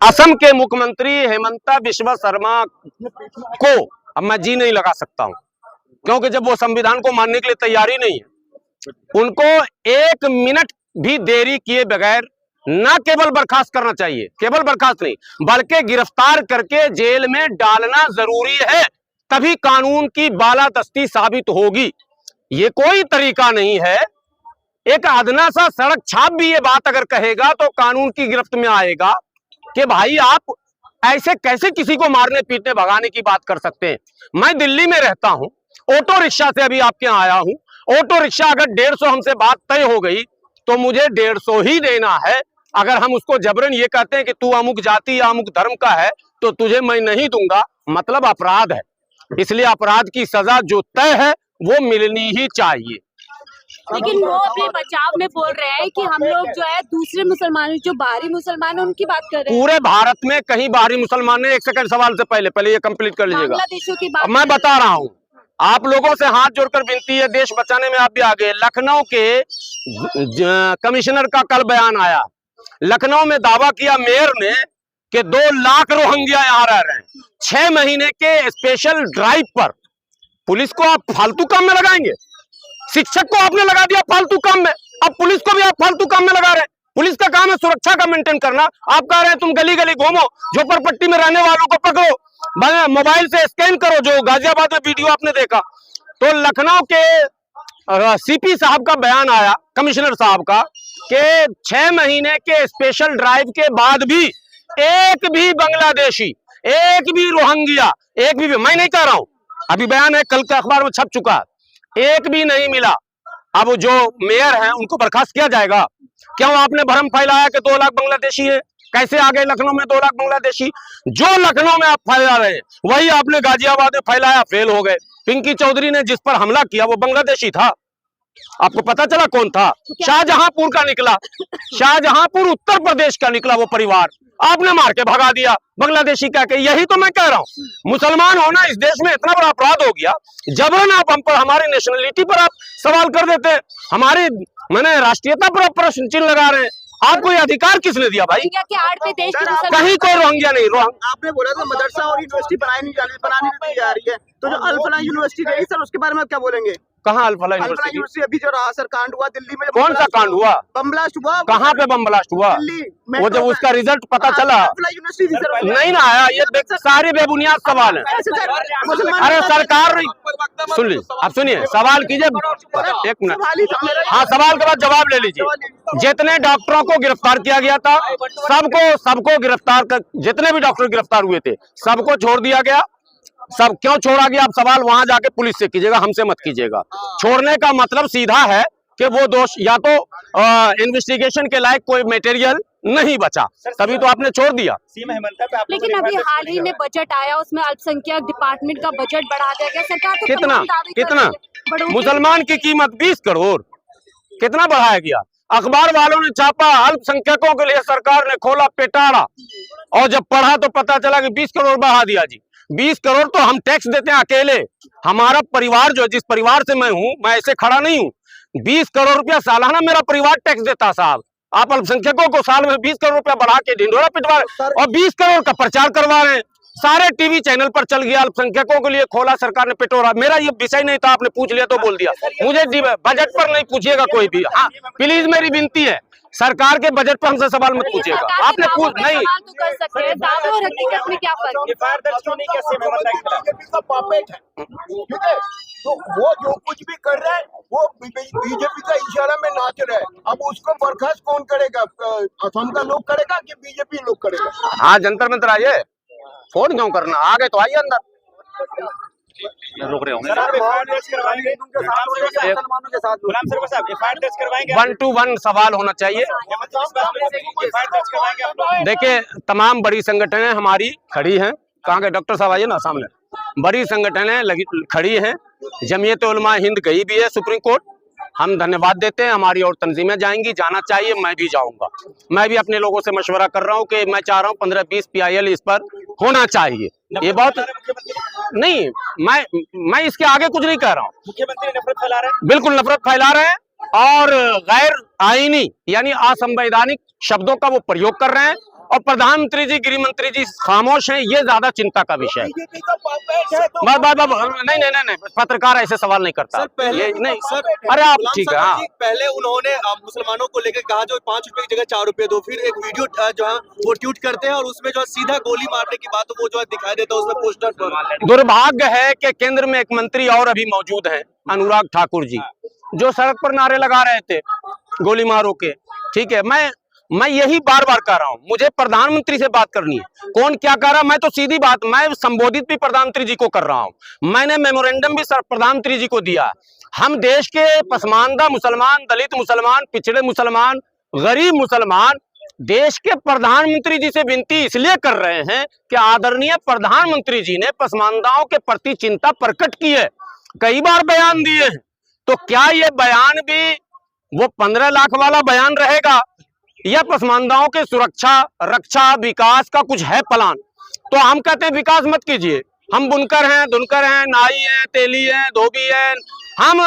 असम के मुख्यमंत्री हेमंता बिस्वा शर्मा को अब मैं जी नहीं लगा सकता हूं, क्योंकि जब वो संविधान को मानने के लिए तैयार ही नहीं है, उनको 1 मिनट भी देरी किए बगैर न केवल बर्खास्त करना चाहिए, केवल बर्खास्त नहीं बल्कि गिरफ्तार करके जेल में डालना जरूरी है, तभी कानून की बालादस्ती साबित होगी। ये कोई तरीका नहीं है। एक अदना सा सड़क छाप भी ये बात अगर कहेगा तो कानून की गिरफ्त में आएगा कि भाई आप ऐसे कैसे किसी को मारने पीटने भगाने की बात कर सकते हैं। मैं दिल्ली में रहता हूं, ऑटो रिक्शा से अभी आपके यहाँ आया हूं। ऑटो रिक्शा अगर 150 हमसे बात तय हो गई तो मुझे 150 ही देना है। अगर हम उसको जबरन ये कहते हैं कि तू अमुक जाति या अमुक धर्म का है तो तुझे मैं नहीं दूंगा, मतलब अपराध है। इसलिए अपराध की सजा जो तय है वो मिलनी ही चाहिए। लेकिन वो अपने बचाव में बोल रहे हैं कि हम लोग जो है दूसरे मुसलमानों, जो बाहरी मुसलमान है उनकी बात कर रहे हैं। पूरे भारत में कहीं बाहरी मुसलमान ने, एक सेकंड सवाल से पहले ये कंप्लीट कर लीजिएगा। बांग्लादेशियों की बात मैं बता रहा हूँ, आप लोगों से हाथ जोड़कर विनती है, देश बचाने में आप भी आगे। लखनऊ के कमिश्नर का कल बयान आया, लखनऊ में दावा किया मेयर ने कि 2 लाख रोहिंग्या यहाँ रह रहे हैं। 6 महीने के स्पेशल ड्राइव पर पुलिस को आप फालतू काम में लगाएंगे। शिक्षक को आपने लगा दिया फालतू काम में, अब पुलिस को भी आप फालतू काम में लगा रहे हैं। पुलिस का काम है सुरक्षा का मेंटेन करना। आप कह रहे हैं तुम गली गली घूमो, झोपड़पट्टी में रहने वालों को पकड़ो, मोबाइल से स्कैन करो, जो गाजियाबाद में वीडियो आपने देखा। तो लखनऊ के सीपी साहब का बयान आया, कमिश्नर साहब का, कि 6 महीने के स्पेशल ड्राइव के बाद भी एक भी बांग्लादेशी, एक भी रोहिंग्या, एक भी मैं नहीं कह रहा हूं, अभी बयान है, कल के अखबार में छप चुका, एक भी नहीं मिला। अब जो मेयर हैं उनको बर्खास्त किया जाएगा। क्यों आपने भ्रम फैलाया कि 2 लाख बांग्लादेशी है? कैसे आ गए लखनऊ में 2 लाख बांग्लादेशी? जो लखनऊ में आप फैला रहे हैं वही आपने गाजियाबाद में फैलाया, फेल हो गए। पिंकी चौधरी ने जिस पर हमला किया वो बांग्लादेशी था, आपको पता चला कौन था? शाहजहांपुर का निकला, शाहजहांपुर उत्तर प्रदेश का निकला वो परिवार, आपने मार के भगा दिया बांग्लादेशी क्या के। यही तो मैं कह रहा हूँ, मुसलमान होना इस देश में इतना बड़ा अपराध हो गया, जबरन आप हम पर, हमारी नेशनलिटी पर आप सवाल कर देते हैं, हमारी मैंने राष्ट्रीयता पर प्रश्न चिन्ह लगा रहे हैं। आपको ये अधिकार किसने दिया भाई? कहीं कोई रोहिंग्या नहीं। आपने बोला था मदरसा और यूनिवर्सिटी बनानी जा रही है, तो जो अल फलाह यूनिवर्सिटी रही सर, उसके बारे में क्या बोलेंगे? कहाँ अल फलाह यूनिवर्सिटी? अभी जो रहा सर, कांड हुआ दिल्ली में। कौन सा कांड हुआ? बम ब्लास्ट हुआ। कहाँ पे बम ब्लास्ट हुआ? वो जब उसका रिजल्ट पता चला नहीं ना आया। ये सारे बेबुनियाद सवाल है। अरे सरकार, सुन ली, आप सुनिए, सवाल कीजिए 1 मिनट। हाँ, सवाल के बाद जवाब ले लीजिए। जितने डॉक्टरों को गिरफ्तार किया गया था सबको गिरफ्तार कर, जितने भी डॉक्टर गिरफ्तार हुए थे सबको छोड़ दिया गया। सब क्यों छोड़ा गया? आप सवाल वहां जाके पुलिस से कीजिएगा, हमसे मत कीजिएगा। छोड़ने का मतलब सीधा है कि वो दोष, या तो इन्वेस्टिगेशन के लायक कोई मटेरियल नहीं बचा, तभी तो आपने छोड़ दिया। लेकिन अभी हाल ही में बजट आया, उसमें अल्पसंख्यक डिपार्टमेंट का बजट बढ़ा दिया गया। सरकार तो कितना मुसलमान की कीमत 20 करोड़ कितना बढ़ाया गया? अखबार वालों ने छापा, अल्पसंख्यकों के लिए सरकार ने खोला पेटारा, और जब पढ़ा तो पता चला कि 20 करोड़ बढ़ा दिया जी। 20 करोड़ तो हम टैक्स देते हैं अकेले, हमारा परिवार जो, जिस परिवार से मैं हूं, मैं ऐसे खड़ा नहीं हूं। 20 करोड़ रुपया सालाना मेरा परिवार टैक्स देता साहब। आप अल्पसंख्यकों को साल में 20 करोड़ रुपया बढ़ा के ढिंढोरा पिटवा रहे और 20 करोड़ का प्रचार करवा रहे हैं। सारे टीवी चैनल पर चल गया, अल्पसंख्यकों के लिए खोला सरकार ने पेटोरा। मेरा ये विषय नहीं था, आपने पूछ लिया तो बोल दिया। मुझे बजट पर नहीं पूछिएगा कोई भी। हाँ प्लीज, मेरी विनती है, सरकार के बजट पर हमसे सवाल मत पूछिएगा। आपने पूछ नहीं तो कर सकते हैं, दावे और हकीकत में क्या तो वो जो कुछ भी कर रहा है वो बीजेपी का इशारा में नाच रहा है। अब उसको बर्खास्त कौन करेगा? असम का लोग करेगा कि बीजेपी लोग करेगा? हाँ, जंतर मंतर आइए, फोन क्यों करना, आ गए तो आइए अंदर। रुक रहे होंगे 1 to 1 सवाल होना चाहिए। देखिए, तमाम बड़ी संगठनें हमारी खड़ी हैं। कहाँ के डॉक्टर साहब, आइए ना सामने। बड़ी संगठनें खड़ी हैं, जमीयत उलमा हिंद गई भी है सुप्रीम कोर्ट, हम धन्यवाद देते हैं। हमारी और तंजीमें जाएंगी, जाना चाहिए, मैं भी जाऊंगा। मैं भी अपने लोगों से मशवरा कर रहा हूं कि मैं चाह रहा हूं 15-20 PIL इस पर होना चाहिए। ये बहुत नहीं, मैं इसके आगे कुछ नहीं कह रहा हूँ। मुख्यमंत्री नफरत फैला रहे हैं, बिल्कुल नफरत फैला रहे हैं और गैर आईनी यानी असंवैधानिक शब्दों का वो प्रयोग कर रहे हैं। और प्रधानमंत्री जी, गृह मंत्री जी खामोश हैं, ये ज्यादा चिंता का विषय है। बीजेपी का पैठ है तो नहीं, पत्रकार ऐसे सवाल नहीं करता। सर पहले ये नहीं सर अरे आप गुलाम ठीक है। सागर हाँ, जी, पहले उन्होंने मुसलमानों को लेकर कहा जो 5 रुपए की जगह 4 रुपए दो, फिर एक वीडियो जो है वो ट्वीट करते हैं और उसमें जो है सीधा गोली मारने की बात वो जो है दिखाई देता है उसमें पोस्टर पर। दुर्भाग्य है कि केंद्र में एक मंत्री और अभी मौजूद हैं, अनुराग ठाकुर जी, जो सड़क पर नारे लगा रहे थे गोली मारो के। ठीक है, मैं यही बार बार कह रहा हूं, मुझे प्रधानमंत्री से बात करनी है। कौन क्या कह रहा है, मैं तो सीधी बात, मैं संबोधित भी प्रधानमंत्री जी को कर रहा हूं। मैंने मेमोरेंडम भी प्रधानमंत्री जी को दिया। हम देश के पसमानदा मुसलमान, दलित मुसलमान, पिछड़े मुसलमान, गरीब मुसलमान देश के प्रधानमंत्री जी से विनती इसलिए कर रहे हैं कि आदरणीय प्रधानमंत्री जी ने पसमानदाओं के प्रति चिंता प्रकट की है, कई बार बयान दिए हैं। तो क्या ये बयान भी वो 15 लाख वाला बयान रहेगा या पसमानदाओं के सुरक्षा, रक्षा, विकास का कुछ है प्लान? तो हम कहते हैं विकास मत कीजिए, हम बुनकर हैं, धुनकर हैं, नाई हैं, तेली हैं, धोबी हैं, हम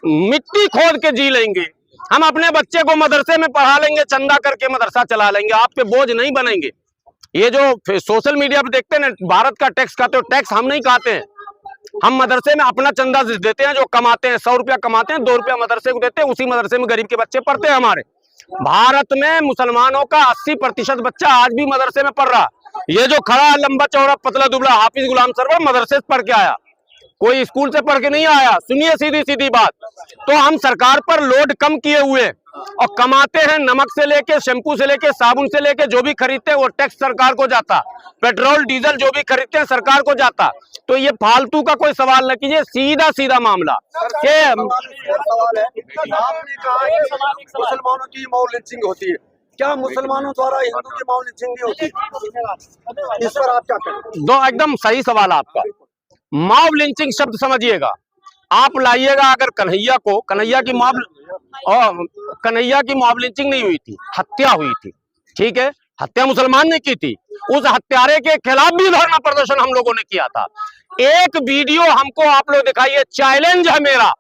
मिट्टी खोद के जी लेंगे, हम अपने बच्चे को मदरसे में पढ़ा लेंगे, चंदा करके मदरसा चला लेंगे, आप पे बोझ नहीं बनेंगे। ये जो सोशल मीडिया पे देखते हैं ना, भारत का टैक्स खाते हो, टैक्स हम नहीं खाते हैं, हम मदरसे में अपना चंदा देते हैं, जो कमाते हैं 100 रुपया कमाते हैं, 2 रुपया मदरसे को देते हैं, उसी मदरसे में गरीब के बच्चे पढ़ते हैं। हमारे भारत में मुसलमानों का 80% बच्चा आज भी मदरसे में पढ़ रहा। ये जो खड़ा लंबा चौड़ा पतला दुबला हाफिज गुलाम सरवर मदरसे से पढ़ के आया, कोई स्कूल से पढ़ के नहीं आया। सुनिए सीधी सीधी बात, तो हम सरकार पर लोड कम किए हुए और कमाते हैं, नमक से लेके, शैम्पू से लेके, साबुन से लेके, जो भी खरीदते हैं वो टैक्स सरकार को जाता, पेट्रोल डीजल जो भी खरीदते हैं सरकार को जाता। तो ये फालतू का कोई सवाल न कीजिए, सीधा सीधा मामला के सवाल है। आपने कहा कि मुसलमानों की मॉब लिंचिंग होती है, क्या मुसलमानों द्वारा हिंदू की मॉब लिंचिंग नहीं होती? इस पर आप क्या कहें? दो एकदम सही सवाल आपका। मॉब लिंचिंग शब्द समझिएगा, आप लाइएगा अगर कन्हैया को, कन्हैया की मॉब लिंचिंग नहीं हुई थी, हत्या हुई थी। ठीक है, हत्या मुसलमान ने की थी, उस हत्यारे के खिलाफ भी धरना प्रदर्शन हम लोगों ने किया था। एक वीडियो हमको आप लोग दिखाइए, चैलेंज है मेरा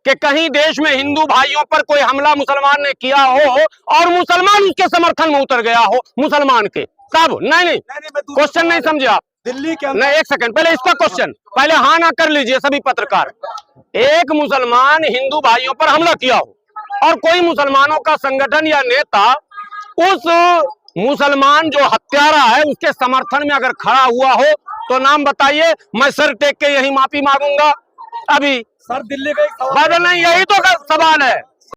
कि कहीं देश में हिंदू भाइयों पर कोई हमला मुसलमान ने किया हो और मुसलमान उसके समर्थन में उतर गया हो, मुसलमान के कब? नहीं, क्वेश्चन नहीं समझे आप। दिल्ली के नहीं, एक सेकंड, पहले इसका क्वेश्चन पहले हाँ ना कर लीजिए सभी पत्रकार। एक मुसलमान हिंदू भाइयों पर हमला किया हो और कोई मुसलमानों का संगठन या नेता उस मुसलमान जो हत्यारा है उसके समर्थन में अगर खड़ा हुआ हो तो नाम बताइए, मैं सर टेक के यही माफी मांगूंगा। अभी सर दिल्ली का एक सवाल नहीं, यही तो सवाल है।